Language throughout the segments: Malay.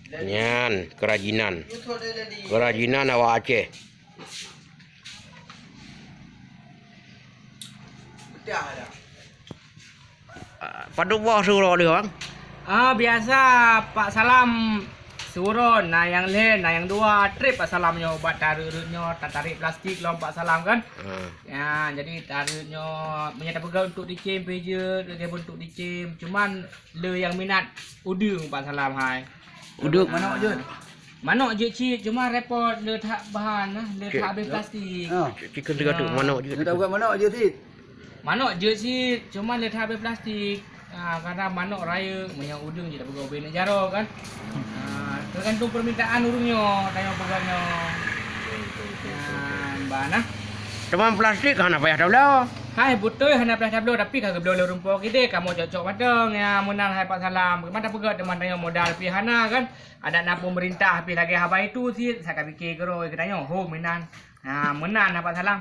Nyan, kerajinan. Kerajinan awak Aceh. Paduk bawah suruh dia bang. Biasa Pak Salam surun, nah yang lain, nah yang dua trip Pak Salamnya buat tarik-tariknya, tarik plastik lom Pak Salam kan. Ya, jadi tariknya menyata pegang untuk dicim peja, dia pun untuk dicim. Cuman le yang minat udung Pak Salam hai. Uduk Manok je. Manok je cik, cuma repot le tak bahan lah, le tak habis plastik. Chicken tiga tu, manok je. Dia tahu kat mana je Tit. Manok je cik, cuma le tak habis plastik. Karena manok raya punya udung je tak pegang benak jaro kan. Tergantung permintaan urungnya, tanya pegangnya. Bana. Teman plastik kan apa ya dah. Hai betul hana belah tablo tapi kagak belah rumput kita kamu cocok padang ya menang hai Pak Salam. Mana pegat teman tanya modal pi hana kan. Ada nak pemerintah pi lagi haba itu sih saya fikir gero katanya ho menan. Menan Pak Salam.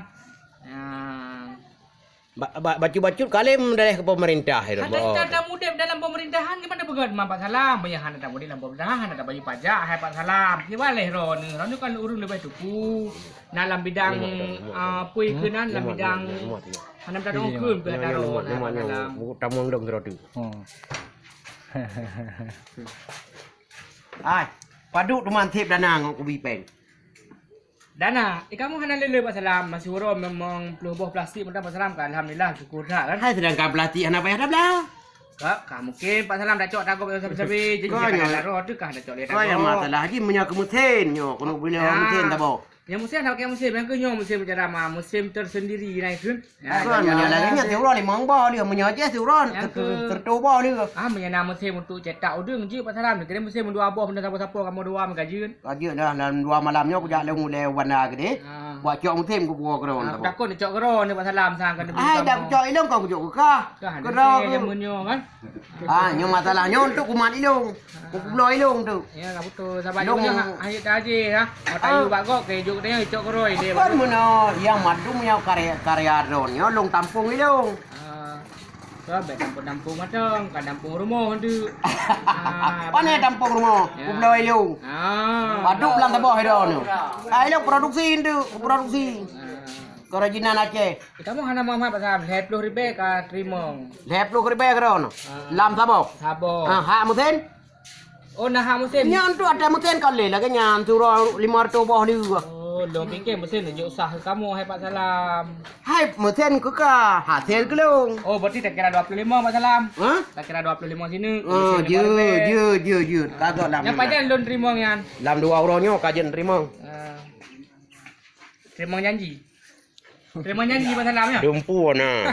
Bacut-bacut kalim dari ke pemerintah itu. Ada mudah dalam pemerintahan gimana pegat Pak Salam. Banyak hana tak mudah dalam pemerintahan ada bagi pajak hai Pak Salam. Gimana ron kan urung lebih tuku. Dalam bidang pui kenan dalam bidang hana tak ukun pi ada ron dalam. Tamang dong terus tu. Paduk teman tip danang aku bipeng. Dana, kamu hana lele Pak Salam masih urut memang pelubuh plastik mentang Pak Salam kan alhamdulillah syukur dah kan. Hai sedangkan pelatih anak payah dah belah. Kak mungkin Pak Salam dah cok takut sabi-sabi jadi kan roh tu kah dah cok lihat. Kau yang masalah haji menyak musim nyo kono bila musim tak boh. Yang musim nak pakai musim yang kenyo musim berjarah musim tersendiri naik kan. Kan menyalahnya tiuran limang bah dia menyaja tiuran tertuba dia. Menyana musim untuk cetak udung je Pak Salam kira musim dua buah benda siapa-siapa kamu dua mengajun. Kaji dah dalam 2 malamnya aku jak mulai warna gede. Buat cok musim aku buah keron. Takut cok keron Pak Salam sang kan. Dah cok ilung kau cok ke? Keron yang menyo kan. Yang masalahnya untuk kumat ilung. Kupulau ilung tu. Ya betul sabar juga ayo taji dah. Tayu bagok ke juk dia cok keroi dia. Kan mana yang madu punya karya ronnya long tampung ilung. Baik tampung macam kan tampung rumah tu. Mana tampung rumah? Kupulau ilung. Madu belang tabah dah ni. Ilung produksi tu, produksi. Kerajinan Aceh. Kamu hana Muhammad Pak Salam, 20,000 ka terima. 20,000 keron. Lam sabo. Sabo. Hak musim. Oh nah musim. Nyan tu ada musim kali lagi nyan turun 500 bawah dia. Oh, lo fikir musim tunjuk usaha kamu hai Pak Salam. Hai musim ke ka? Hasil ke long? Oh, berarti tak kira 25 Pak Salam. Tak kira 25 sini. Je. Kagak lam. Yang pajak lon terima ngan. Lam 2 euronyo kajen terima. Terima janji. Terima janji Pak Salam ya. Dumpu nah.